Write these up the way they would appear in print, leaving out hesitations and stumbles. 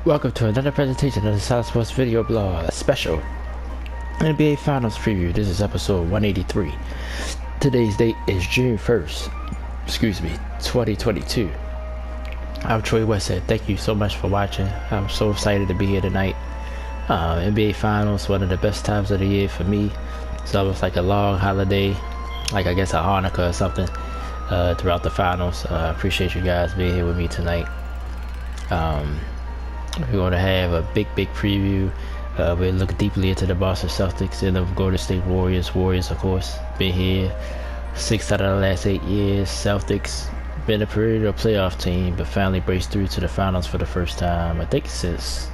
Welcome to another presentation of the Solid Sports Video Blog, a special NBA Finals preview. This is episode 183. Today's date is June 1st, 2022. I'm Troy Westhead. Thank you so much for watching. I'm so excited to be here tonight. NBA Finals, one of the best times of the year for me. It's almost like a long holiday, like I guess a Hanukkah or something, throughout the finals. I appreciate you guys being here with me tonight. We're going to have a big preview. We'll look deeply into the Boston Celtics and the Golden State Warriors. Warriors, of course, been here 6 out of the last 8 years. Celtics been a perennial playoff team, but finally braced through to the finals for the first time, I think, since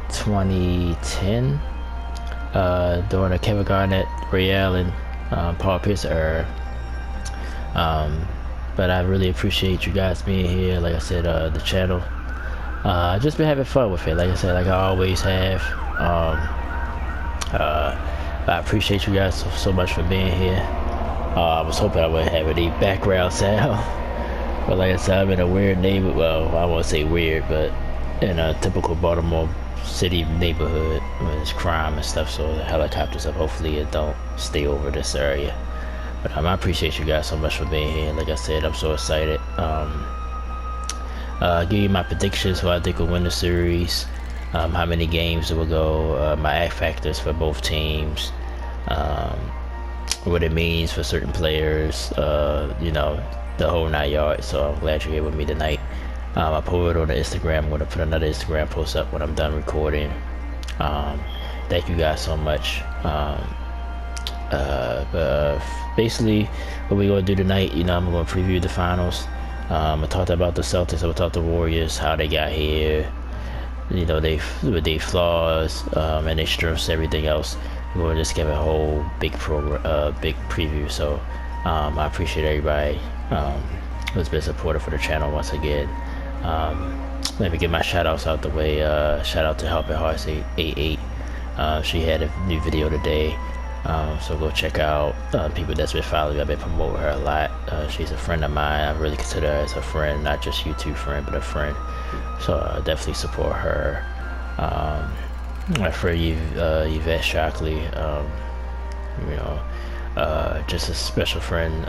2010, during the Kevin Garnett, Ray Allen, Paul Pierce era. But I really appreciate you guys being here. Like I said, the channel. I just been having fun with it, like I said, like I always have. I appreciate you guys so much for being here. I was hoping I wouldn't have any background sound, but like I said, I'm in a weird neighborhood. Well, I won't say weird, but in a typical Baltimore City neighborhood where there's crime and stuff, so the helicopters up. Hopefully it don't stay over this area. But I appreciate you guys so much for being here. Like I said, I'm so excited. Give you my predictions who I think will win the series, how many games it will go, my X factors for both teams, what it means for certain players, you know, the whole 9 yards. So I'm glad you're here with me tonight. I put it on the Instagram. I'm going to put another Instagram post up when I'm done recording. Thank you guys so much. Basically, what we're going to do tonight, you know, I'm going to preview the finals. I talked about the Celtics, I talked the Warriors, how they got here, you know, with their flaws, and their strengths, everything else. We're going to just give a whole big preview. So I appreciate everybody who's been supportive for the channel once again. Let me get my shout outs out the way. Shout out to Helping Hearts 88. She had a new video today. So go check out people that's been following me. I've been promoting her a lot. She's a friend of mine. I really consider her as a friend, not just YouTube friend, but a friend. So definitely support her. My friend Yvette Shockley, you know, just a special friend.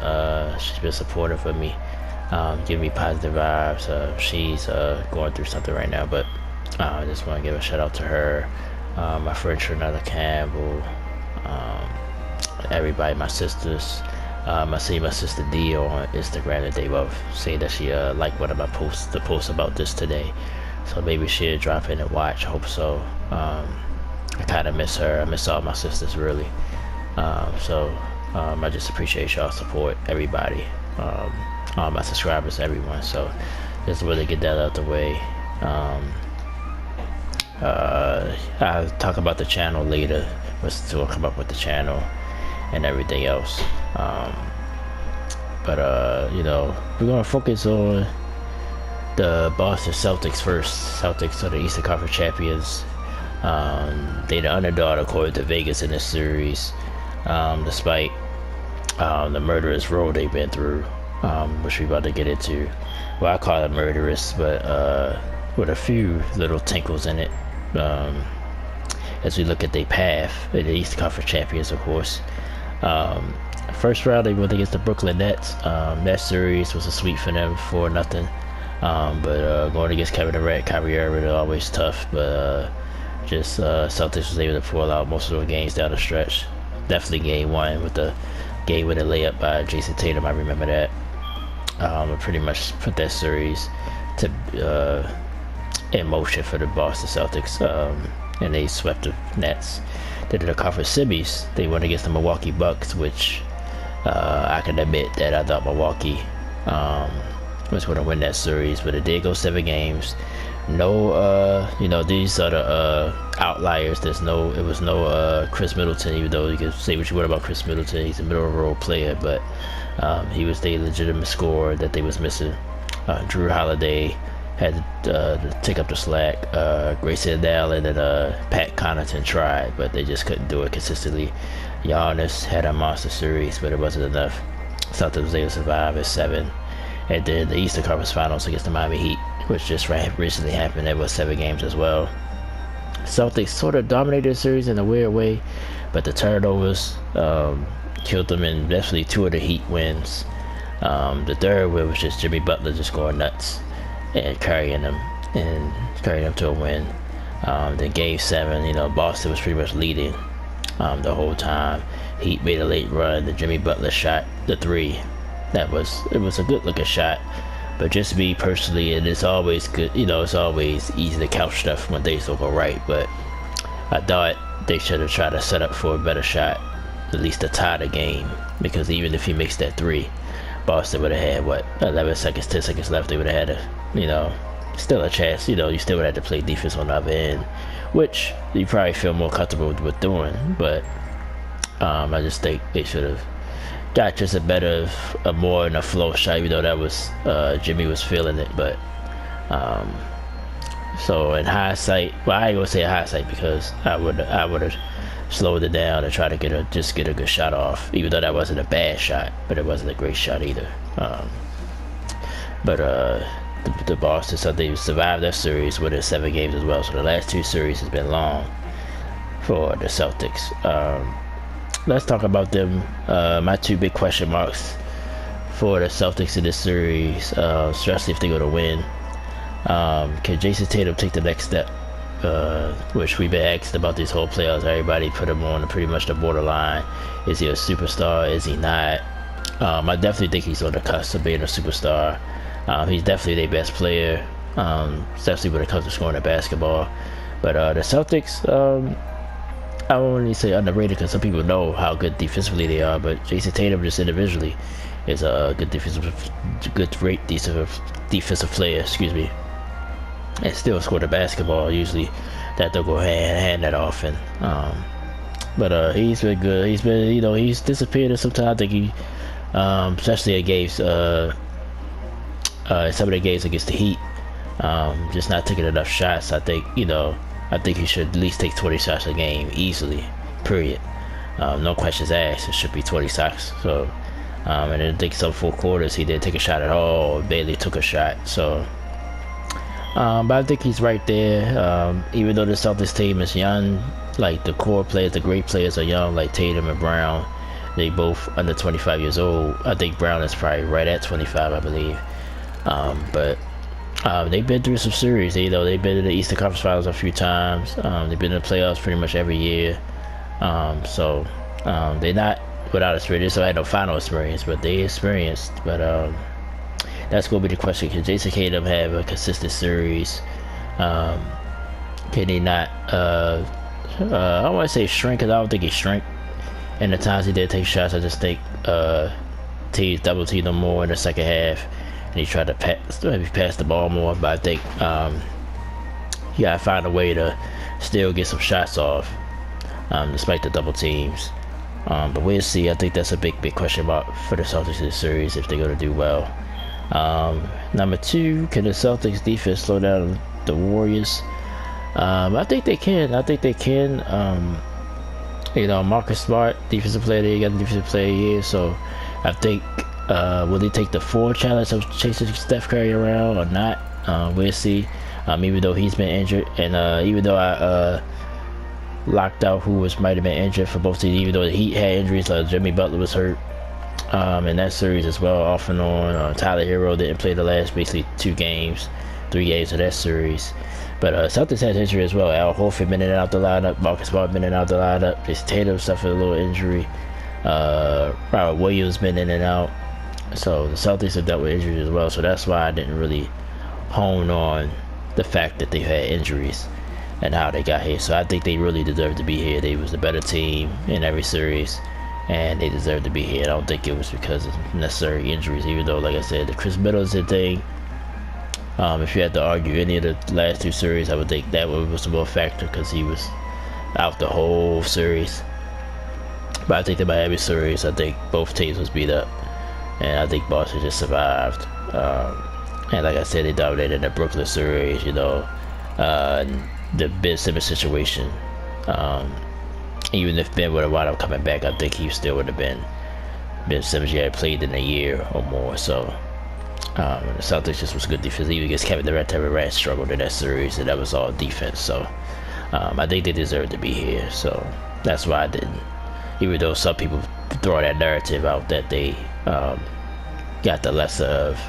She's been supportive of me, giving me positive vibes. She's going through something right now, but I just want to give a shout out to her. My friend Trinetta Campbell. Everybody, my sisters. I see my sister Dio on Instagram today, well, saying that she liked one of my posts, the post about this today. So maybe she'll drop in and watch. I hope so. I kind of miss her. I miss all my sisters, really. I just appreciate y'all support, everybody, all my subscribers, everyone. So just really get that out the way. I'll talk about the channel later. What's to come up with the channel and everything else. You know, we're gonna focus on the Boston Celtics first. Celtics are the Eastern Conference champions. They're the underdog according to Vegas in this series, despite the murderous road they've been through, which we're about to get into. Well, I call it murderous, but with a few little tinkles in it. As we look at their path, the Eastern Conference champions, of course. First round, they went against the Brooklyn Nets. That series was a sweep for them, 4-0. But going against Kevin Durant, Kyrie Irving, they're always tough. But Celtics was able to pull out most of those games down the stretch. Definitely game one with the game-winning layup by Jason Tatum. I remember that. I pretty much put that series in motion for the Boston Celtics. And they swept the Nets. They did a conference semis. They went against the Milwaukee Bucks, which I can admit that I thought Milwaukee was going to win that series, but it did go 7 games. No, you know, these are the outliers. It was no Chris Middleton, even though you can say what you want about Chris Middleton. He's a middle role player, but he was the legitimate scorer that they was missing. Drew Holiday had to take up the slack. Grayson Allen and Pat Connaughton tried, but they just couldn't do it consistently. Giannis had a monster series, but it wasn't enough. Celtics was able to survive at 7. And then the Eastern Conference Finals against the Miami Heat. which just recently happened. It was 7 games as well. Celtics sort of dominated the series in a weird way, but the turnovers killed them in definitely 2 of the Heat wins. The third win was just Jimmy Butler just going nuts and carrying them to a win. Then Game 7, Boston was pretty much leading the whole time. Heat made a late run. The Jimmy Butler shot the 3. It was a good looking shot. But just me personally, and it's always good, it's always easy to couch stuff when things don't go right. But I thought they should have tried to set up for a better shot, at least to tie the game. Because even if he makes that 3, Boston would have had 11 seconds, 10 seconds left. They would have had still a chance. You still would have to play defense on the other end, which you probably feel more comfortable with doing. But I just think they should have got just a more in a flow shot, even though that was Jimmy was feeling it. But so in hindsight, well, I ain't gonna say hindsight because I would have slowed it down and tried to get a good shot off, even though that wasn't a bad shot, but it wasn't a great shot either. But the Boston Celtics survived that series within 7 games as well. So the last 2 series has been long for the Celtics. Let's talk about them. My 2 big question marks for the Celtics in this series, especially if they go to win. Can Jason Tatum take the next step? Which we've been asked about these whole playoffs. Everybody put him on pretty much the borderline. Is he a superstar? Is he not? I definitely think he's on the cusp of being a superstar. He's definitely their best player, especially when it comes to scoring the basketball. But the Celtics, I don't want to say underrated because some people know how good defensively they are, but Jason Tatum just individually is a great defensive player, and still score the basketball. Usually that they'll go hand that often. But he's been good. He's been, he's disappeared sometimes. I think he, especially against some of the games against the Heat, just not taking enough shots. I think he should at least take 20 shots a game easily, period. No questions asked. It should be 20 shots. So, and I think some 4 quarters he didn't take a shot at all. Barely took a shot. So, but I think he's right there. Even though the Celtics team is young, like the core players, the great players are young, like Tatum and Brown. They both under 25 years old. I think Brown is probably right at 25, I believe. But they've been through some series. They've been to the Eastern Conference Finals a few times. They've been in the playoffs pretty much every year. So they're not without experience. They had no final experience, but they experienced. But that's going to be the question. Can Jason Tatum have a consistent series? Can he not? I don't want to say shrink, because I don't think he shrank. And the times he did take shots, I just think teams double teamed him more in the second half. And he tried to pass the ball more, but I think you gotta find a way to still get some shots off, despite the double teams. But we'll see. I think that's a big question mark for the Celtics in this series if they're gonna do well. Number 2, can the Celtics defense slow down the Warriors? I think they can. Marcus Smart, defensive player, they got the defensive player here, so I think. Will they take the 4 challenge of chasing Steph Curry around or not? We'll see. Even though he's been injured, and even though I locked out who might have been injured for both teams, even though he had injuries, like Jimmy Butler was hurt in that series as well, off and on. Tyler Hero didn't play the last basically 3 games of that series. But Celtics had injury as well. Al Horford been in and out the lineup. Marcus Smart been in and out the lineup. Jason Tatum suffered a little injury. Robert Williams been in and out. So the Celtics have dealt with injuries as well, so that's why I didn't really hone on the fact that they've had injuries and how they got here. So I think they really deserve to be here. They was the better team in every series, and they deserve to be here. I don't think it was because of necessary injuries, even though, like I said, the Chris Middleton thing, if you had to argue any of the last 2 series, I would think that was more factor because he was out the whole series. But I think the Miami series, I think both teams was beat up. And I think Boston just survived. And like I said, they dominated the Brooklyn series, the Ben Simmons situation. Even if Ben would have wound up coming back, I think he still would have been Ben Simmons. He had played in a year or more. So The Celtics just was good defense. Even against Kevin Durant, Kevin Durant struggled in that series, and that was all defense. So I think they deserve to be here. So that's why I didn't. Even though some people throw that narrative out that they got the lesser of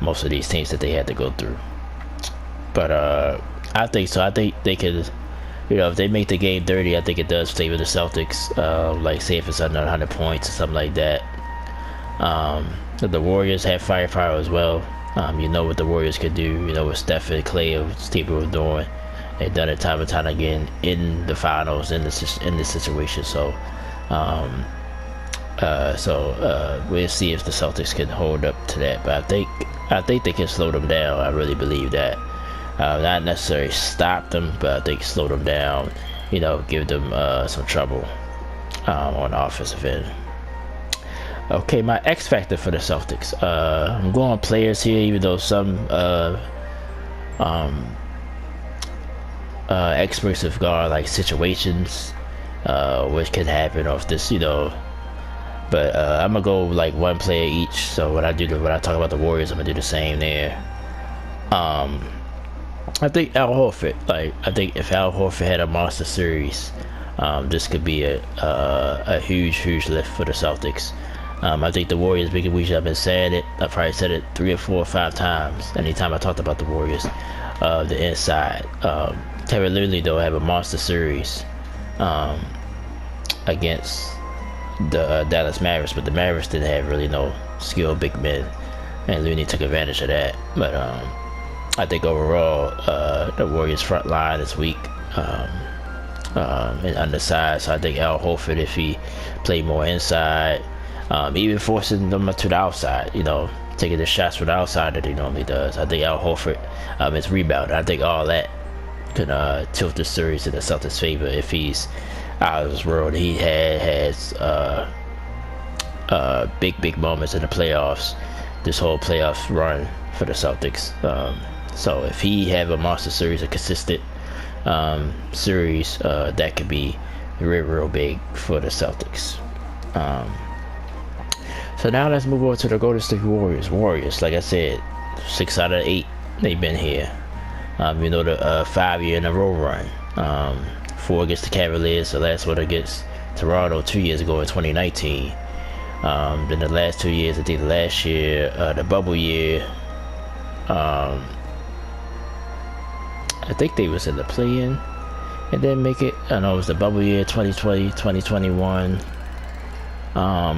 most of these teams that they had to go through. But I think so. I think they could, if they make the game dirty, I think it does favor the Celtics. Like say if it's under 100 points or something like that. The Warriors have firepower as well. You know what the Warriors could do. You know what Steph and Clay or Steve were doing. They've done it time and time again in the finals in this situation. So, we'll see if the Celtics can hold up to that. But I think they can slow them down. I really believe that. Not necessarily stop them, but I think slow them down. Give them some trouble on the offensive end. Okay, my X factor for the Celtics. I'm going players here, even though some experts have gone like situations, which can happen off this, But I'm gonna go like one player each. So when I talk about the Warriors, I'm gonna do the same there. I think Al Horford. I think if Al Horford had a monster series, this could be a huge lift for the Celtics. I think the Warriors big week. I've been saying it. I probably said it 3 or 4 or 5 times. Anytime I talked about the Warriors, the inside. Kevin literally though have a monster series against the Dallas Mavericks, but the Mavericks didn't have really no skilled big men, and Looney took advantage of that. But I think overall the Warriors front line is weak and undersized. So I think Al Horford, if he played more inside, even forcing them to the outside, taking the shots from the outside that he normally does. I think Al Horford is rebounding. I think all that could tilt the series in the Celtics' favor if he's out of his world. He has big moments in the playoffs, this whole playoff run for the Celtics. So if he have a monster series, a consistent series, that could be real big for the Celtics. So now let's move on to the Golden State Warriors. Like I said, 6 out of 8 they've been here. The 5-year in a row run. 4 against the Cavaliers, the last one against Toronto 2 years ago in 2019. Then the last 2 years, I think the last year, the bubble year, I think they was in the play-in and didn't make it. I know it was the bubble year 2020, 2021.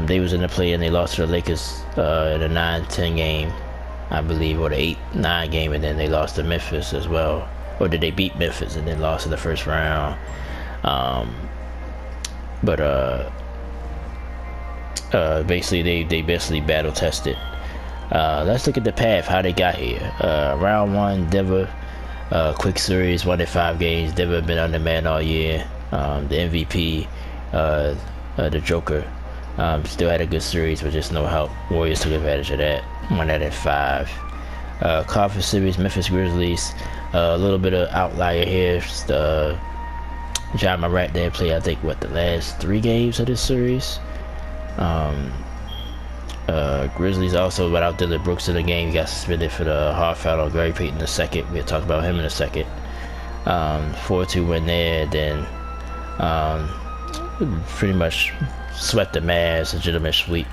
They was in the play-in. They lost to the Lakers in a 9-10 game, I believe, or the 8-9 game, and then they lost to Memphis as well. Or did they beat Memphis and then lost in the first round? Basically they basically battle tested. Let's look at the path, how they got here. Round 1, Denver, quick series, 1-5 games. Denver been undermanned all year. The MVP, the Joker, still had a good series, but just no help. Warriors took advantage of that. 1-5. Conference series, Memphis Grizzlies. A little bit of outlier here. John Morant didn't play, I think, the last 3 games of this series. Grizzlies also without Dylan Brooks in the game. He got suspended for the hard foul on Gary Payton II. We'll talk about him in a second. 4-2 win there. Then pretty much swept the Mavs. Legitimate sweep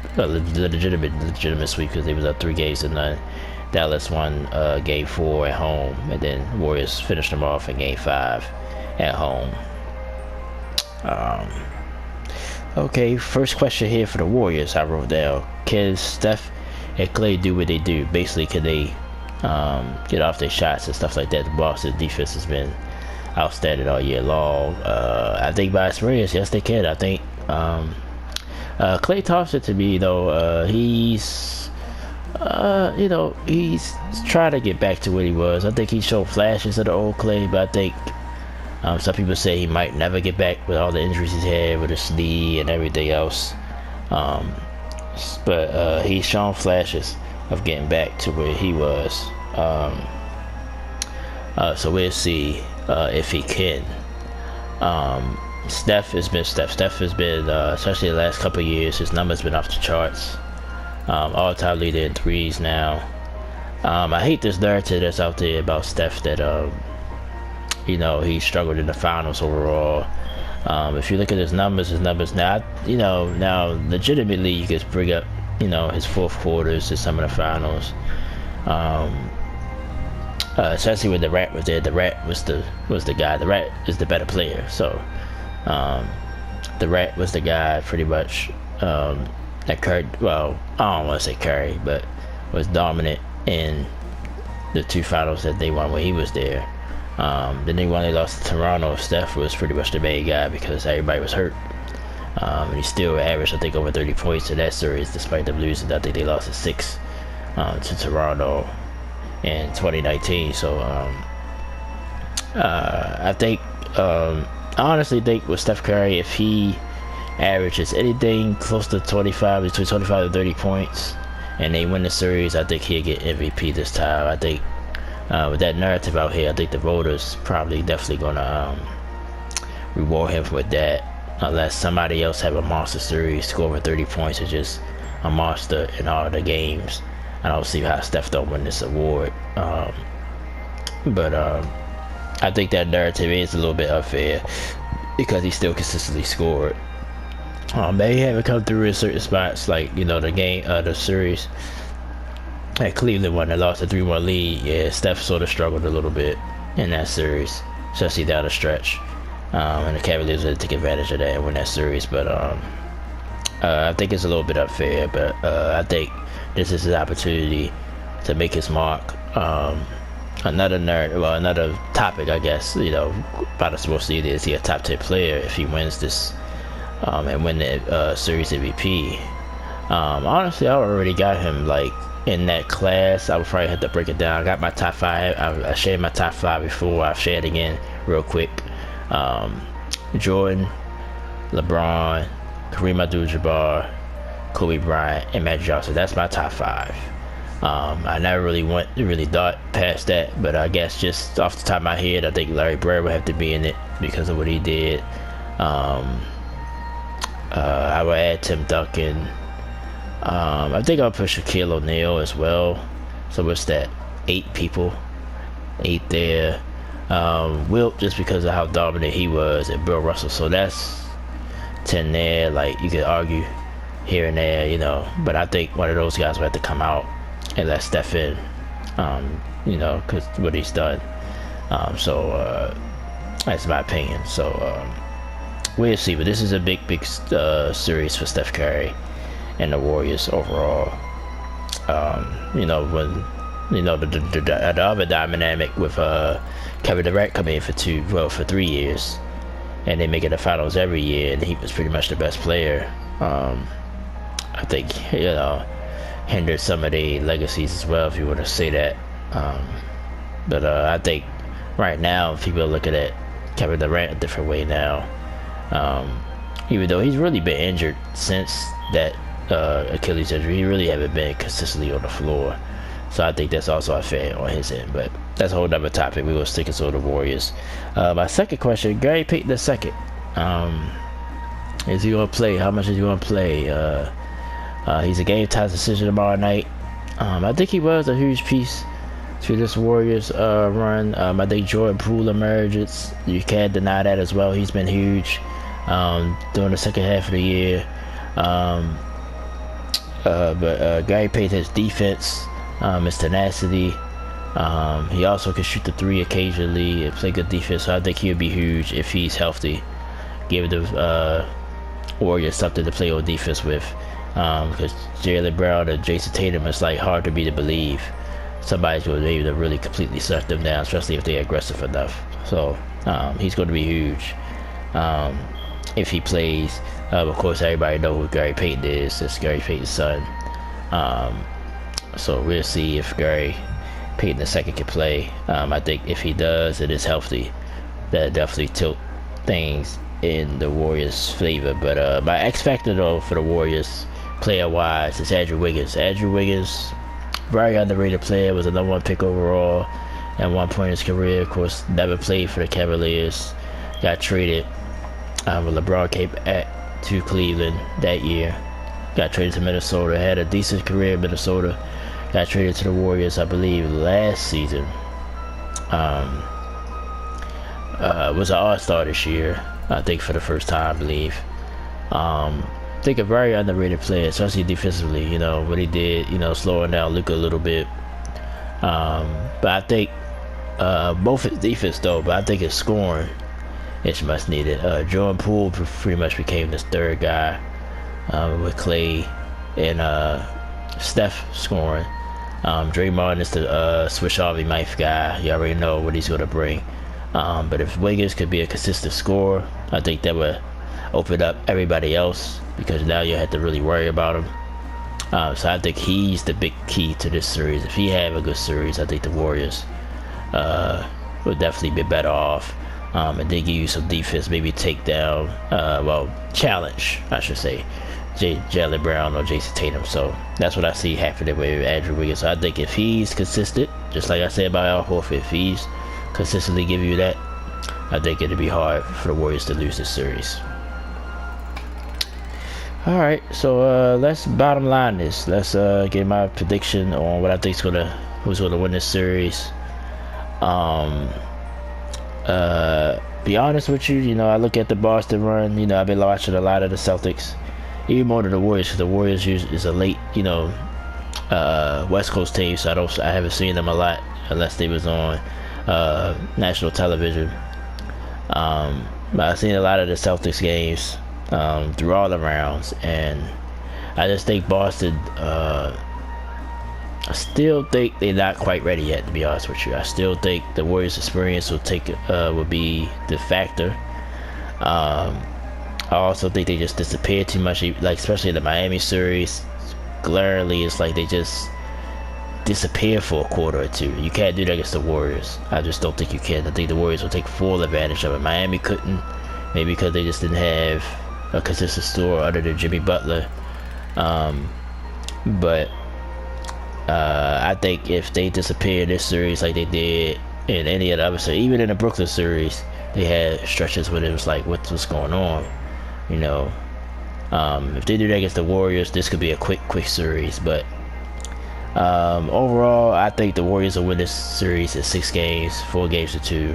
because they was up 3 games to none. Dallas won game 4 at home, and then Warriors finished them off in game 5 at home. Okay, first question here for the Warriors I wrote down. Can Steph and Clay do what they do? Basically, can they get off their shots and stuff like that? The Boston defense has been outstanding all year long. I think by experience, yes, they can. I think Clay Thompson, to me, though, he's trying to get back to what he was. I think he showed flashes of the old Clay, but I think some people say he might never get back with all the injuries he's had with his knee and everything else. But he's shown flashes of getting back to where he was. So we'll see if he can. Steph has been, especially the last couple of years, his numbers been off the charts. All-time leader in threes now. I hate this narrative that's out there about Steph that he struggled in the finals overall. If you look at his numbers now, now legitimately you could bring up, his fourth quarters to some of the finals. Especially when the Rat was there. The Rat was the guy. The Rat is the better player. So, the Rat was the guy pretty much that Curry. Well, I don't want to say Curry, but was dominant in the two finals that they won when he was there. Then they lost to Toronto. Steph was pretty much the main guy because everybody was hurt. And he still averaged, I think, over 30 points in that series, despite them losing. I think they lost at 6 to Toronto in 2019. So I honestly think with Steph Curry, if he averages anything close to between 25 and 30 points, and they win the series, I think he'll get MVP this time. I think with that narrative out here, I think the voters probably definitely gonna reward him with that, unless somebody else have a monster series, score over 30 points, or just a monster in all of the games. I don't see how Steph don't win this award. But I think that narrative is a little bit unfair because he still consistently scored. They haven't come through in certain spots, like the series at Cleveland when they lost a 3-1 lead. Yeah, Steph sort of struggled a little bit in that series, especially down the stretch. And the Cavaliers didn't take advantage of that and win that series. But I think it's a little bit unfair. But I think this is his opportunity to make his mark. Another topic, I guess, about the sports leader, is he a top 10 player if he wins this and win the series MVP? Honestly, I already got him in that class. I would probably have to break it down. I got my top 5. I shared my top 5 before. I've shared again real quick. Jordan, LeBron, Kareem Abdul-Jabbar, Kobe Bryant, and Magic Johnson. That's my top 5. I never really thought past that, but I guess just off the top of my head, I think Larry Bird would have to be in it because of what he did. I would add Tim Duncan. I think I'll put Shaquille O'Neal as well. So what's that? 8 people. 8 there. Wilt, just because of how dominant he was, and Bill Russell. So that's 10 there. You could argue here and there, but I think one of those guys will have to come out and let Steph in, because what he's done. So that's my opinion. So we'll see. But this is a big series for Steph Curry and the Warriors overall. When the other dynamic with Kevin Durant coming in for 3 years, and they make it the finals every year, and he was pretty much the best player. I think hindered some of the legacies as well, if you want to say that. But I think right now people are looking at Kevin Durant a different way now. Even though he's really been injured since that Achilles injury, he really haven't been consistently on the floor. So I think that's also unfair on his end. But that's a whole other topic. We will stick to the Warriors. My second question, Gary Payton II. Is he going to play? How much is he going to play? He's a game time decision tomorrow night. I think he was a huge piece to this Warriors run. I think Jordan Poole emerges. You can't deny that as well. He's been huge during the second half of the year. But Gary Payton's defense, his tenacity. He also can shoot the 3 occasionally and play good defense. So I think he'll be huge if he's healthy. Give the Warriors something to play on defense with. Because Jaylen Brown and Jason Tatum is hard to be to believe somebody's going to be able to really completely shut them down, especially if they're aggressive enough. So he's going to be huge if he plays. Of course, everybody knows who Gary Payton is. It's Gary Payton's son. So we'll see if Gary Payton II can play. I think if he does, it is healthy. That definitely tilt things in the Warriors' favor. But my X factor though for the Warriors, player-wise, is Andrew Wiggins. Andrew Wiggins, very underrated player, was a number 1 pick overall at one point in his career. Of course, never played for the Cavaliers. Got traded when LeBron came to Cleveland that year. Got traded to Minnesota. Had a decent career in Minnesota. got traded to the Warriors, I believe, last season. Was an All-Star this year, I think, for the first time, I believe. I think a very underrated player, especially defensively. You know what he did. You know, slowing down Luka a little bit. But I think both his defense though. But I think his scoring is much needed. Jordan Poole pretty much became this third guy with Clay and Steph scoring. Draymond is the Swiss Army knife guy. You already know what he's gonna bring. But if Wiggins could be a consistent scorer, I think that would open up everybody else, because now you have to really worry about him. So I think he's the big key to this series. If he have a good series, I think the Warriors would definitely be better off. And they give you some defense, maybe take down, challenge, I should say, Jaylen Brown or Jason Tatum. So that's what I see happening with Andrew Wiggins. So I think if he's consistent, just like I said about Al Horford, if he's consistently give you that, I think it'd be hard for the Warriors to lose this series. Alright, so let's bottom line this. Let's get my prediction on what I think who's gonna win this series. Be honest with you, you know, I look at the Boston run, you know, I've been watching a lot of the Celtics, even more than the Warriors, because the Warriors is a late, you know, West Coast team, so I haven't seen them a lot unless they was on national television. But I've seen a lot of the Celtics games through all the rounds, and I just think Boston, I still think they're not quite ready yet, to be honest with you. I still think the Warriors' experience will be the factor. I also think they just disappeared too much, like especially in the Miami series. Glaringly, it's like they just disappear for a quarter or two. You can't do that against the Warriors. I just don't think you can. I think the Warriors will take full advantage of it. Miami couldn't, maybe because they just didn't have a consistent scorer other than Jimmy Butler. But I think if they disappear in this series like they did in any of the other series, even in the Brooklyn series, they had stretches where it was like, what's going on? You know, if they do that against the Warriors, this could be a quick series. But overall, I think the Warriors will win this series in 6 games, 4 games to 2.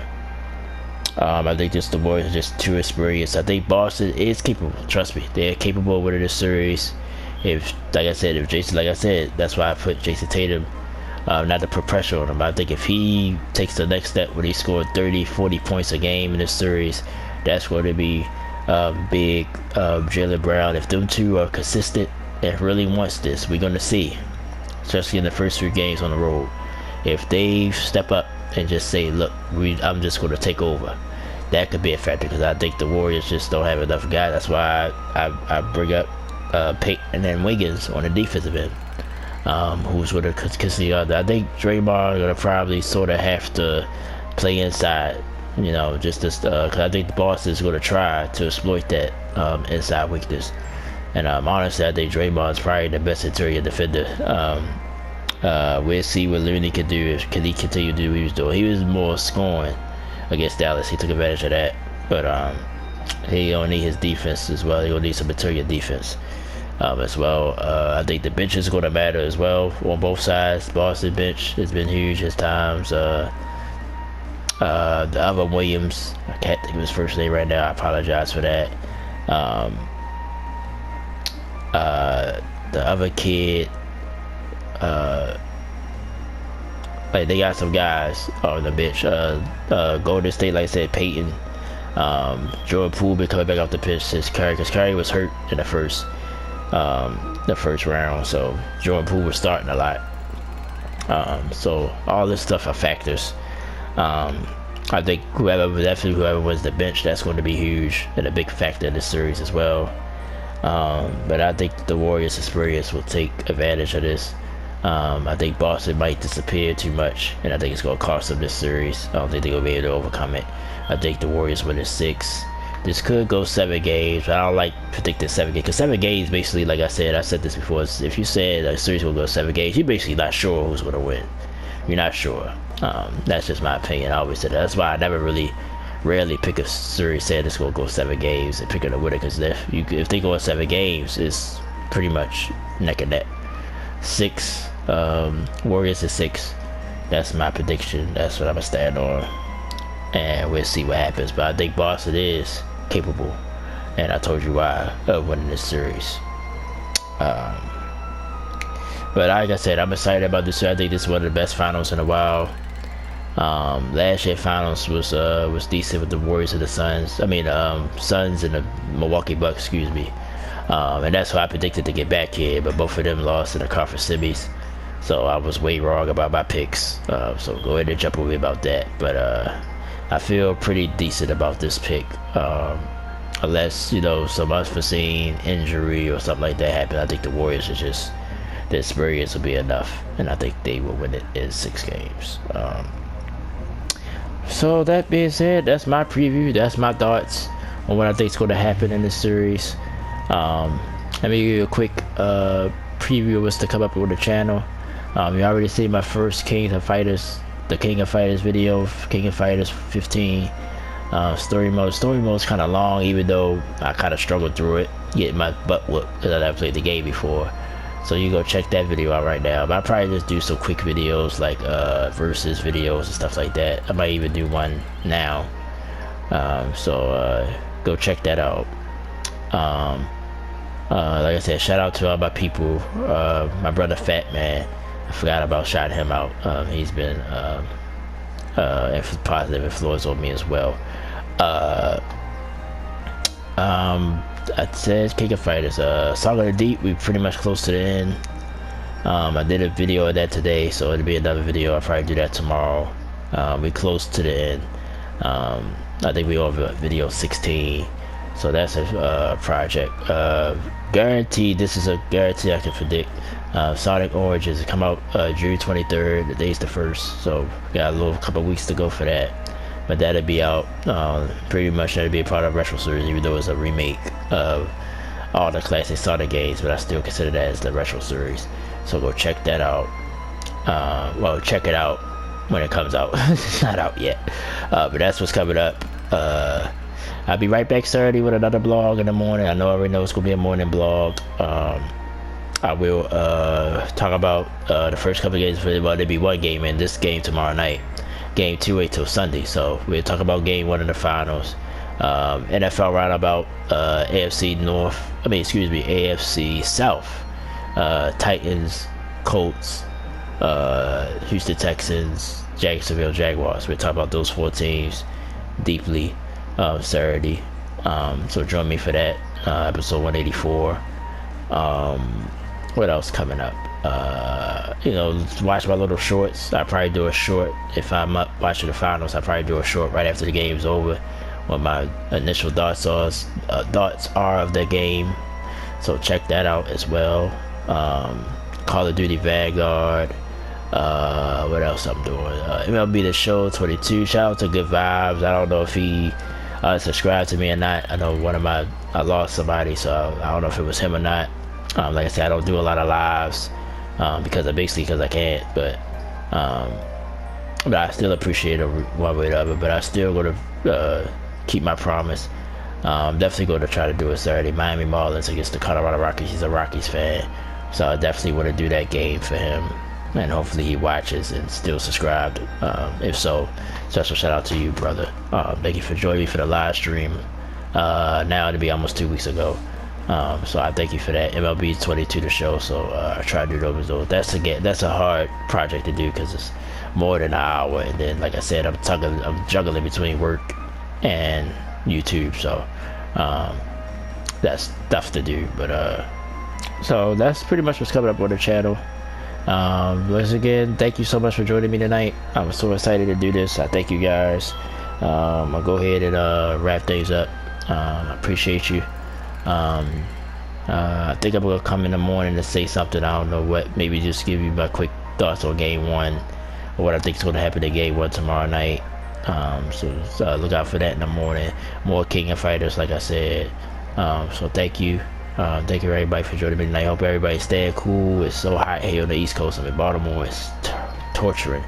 I think the Warriors are just too experienced. I think Boston is capable. Trust me, they're capable of winning this series. Like I said, that's why I put Jason Tatum, not to put pressure on him. I think if he takes the next step when he scored 30, 40 points a game in this series, that's going to be big. Jaylen Brown, if them two are consistent and really wants this, we're going to see, especially in the first 3 games on the road. If they step up and just say, look, I'm just going to take over, that could be a factor, because I think the Warriors just don't have enough guys. That's why I bring up Payton and then Wiggins on the defensive end, who's going to consider other. I think Draymond going to probably sort of have to play inside, you know, just this, because I think the Boston is going to try to exploit that inside weakness. And honestly, I think Draymond's probably the best interior defender. We'll see what Looney can do. Can he continue to do what he was doing? He was more scoring against Dallas. He took advantage of that, but he gonna need his defense as well. He gonna need some interior defense as well. I think the bench is gonna matter as well on both sides. Boston bench has been huge at times. The other Williams, I can't think of his first name right now. I apologize for that. The other kid, like they got some guys on the bench. Golden State, like I said, Payton, Jordan Poole been coming back off the pitch since Curry, because Curry was hurt in the first round, so Jordan Poole was starting a lot. So all this stuff are factors. I think whoever wins the bench, that's going to be huge and a big factor in this series as well. But I think the Warriors' experience will take advantage of this. I think Boston might disappear too much, and I think it's going to cost them this series. I don't think they're going to be able to overcome it. I think the Warriors win in 6. This could go 7 games, but I don't like predicting 7 games, because 7 games, basically, like I said this before, if you said a series will go 7 games, you're basically not sure who's going to win. You're not sure. That's just my opinion. I always said that. That's why I rarely pick a series saying it's going to go 7 games and pick a winner, because if they go 7 games, it's pretty much neck and neck. 6, Warriors is 6. That's my prediction. That's what I'm gonna stand on, and we'll see what happens. But I think Boston is capable, and I told you why of winning this series. But like I said, I'm excited about this. I think this is one of the best finals in a while. Last year finals was decent with the Warriors and the Suns. I mean, Suns and the Milwaukee Bucks, excuse me. And that's who I predicted to get back here, but both of them lost in the conference semis. So I was way wrong about my picks. So go ahead and jump over about that. But I feel pretty decent about this pick. Unless, you know, some unforeseen injury or something like that happen, I think the Warriors are just, the experience will be enough, and I think they will win it in 6 games. So that being said, that's my preview. That's my thoughts on what I think is going to happen in this series. Let me give you a quick preview of what's to come up with the channel. You already see my first the King of Fighters video, King of Fighters 15. Story mode is kind of long, even though I kind of struggled through it, getting my butt whooped because I never played the game before. So you go check that video out right now. But I'll probably just do some quick videos like versus videos and stuff like that. I might even do one now. So go check that out. Like I said, shout out to all my people. My brother Fat Man, I forgot about shouting him out. He's been positive influence on me as well. I said King of Fighters, Song of the Deep, we pretty much close to the end. I did a video of that today, so it'll be another video. I'll probably do that tomorrow. We close to the end. I think we over video 16, so that's a project. Guaranteed, this is a guarantee I can predict. Sonic Origins come out June 23rd. The day's the 1st, so got a couple weeks to go for that. But that'll be out. Pretty much that'll be a part of Retro Series, even though it's a remake of all the classic Sonic games. But I still consider that as the Retro Series. So go check that out. Well, check it out when it comes out. It's not out yet. But that's what's coming up. I'll be right back Saturday with another blog in the morning. I know I already know it's gonna be a morning blog. I will talk about the first couple of games. Well, there'll be one game in this game tomorrow night. Game 2 wait till Sunday, so we'll talk about game 1 of the finals. NFL roundabout, AFC South, Titans, Colts, Houston Texans, Jacksonville Jaguars. We'll talk about those 4 teams deeply Saturday. So join me for that, episode 184. What else coming up? You know, watch my little shorts. I'll probably do a short if I'm up watching the finals. I'll probably do a short right after the game's over, what my initial thoughts are of the game. So check that out as well. Call of Duty Vanguard. What else I'm doing? MLB The Show 22. Shout out to Good Vibes. I don't know if he subscribed to me or not. I know I lost somebody, so I don't know if it was him or not. Like I said, I don't do a lot of lives because I can't. But I still appreciate it one way or the other. But I still going to keep my promise. Definitely going to try to do it Saturday. Miami Marlins against the Colorado Rockies. He's a Rockies fan, so I definitely want to do that game for him. And hopefully he watches and still subscribed. If so, special shout out to you, brother. Thank you for joining me for the live stream. Now it'll be almost 2 weeks ago. So I thank you for that. MLB 22 the show, so I try to do those. That's a hard project to do because it's more than an hour, and then like I said, I'm juggling between work and YouTube, so that's tough to do. But so that's pretty much what's coming up on the channel. Once again, thank you so much for joining me tonight. I'm so excited to do this. I thank you guys. I'll go ahead and wrap things up. I appreciate you. I think I'm gonna come in the morning to say something. I don't know what. Maybe just give you my quick thoughts on game 1 or what I think is gonna happen in game 1 tomorrow night. So look out for that in the morning. More King of Fighters, like I said. So thank you. Thank you everybody for joining me tonight. I hope everybody's staying cool. It's so hot here on the East Coast. I'm in Baltimore. It's torturing.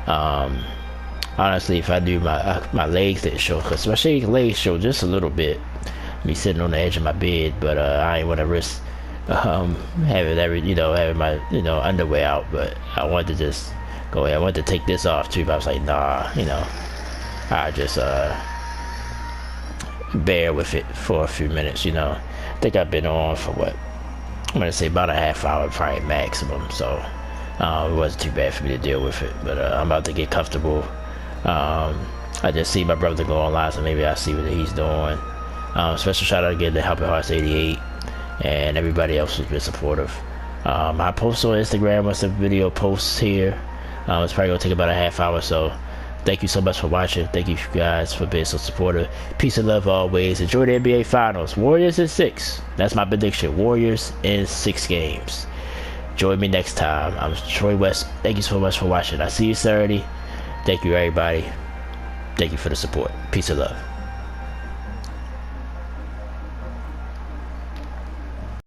Honestly, if I do my legs didn't show, because my legs show just a little bit. Me sitting on the edge of my bed, but I ain't want to risk having my underwear out, but I wanted to just go ahead. I wanted to take this off too, but I was like, nah, I just bear with it for a few minutes. I think I've been on for what I'm gonna say about a half hour, probably maximum. So it wasn't too bad for me to deal with it. But I'm about to get comfortable. I just see my brother go online, so maybe I'll see what he's doing. Special shout out again to Helping Hearts 88 and everybody else who's been supportive. I post on Instagram once the video posts here. It's probably gonna take about a half hour, so thank you so much for watching. Thank you guys for being so supportive. Peace and love always. Enjoy the NBA Finals. Warriors in 6. That's my prediction. Warriors in 6 games. Join me next time. I'm Troy West. Thank you so much for watching. I see you Saturday. Thank you, everybody. Thank you for the support. Peace and love.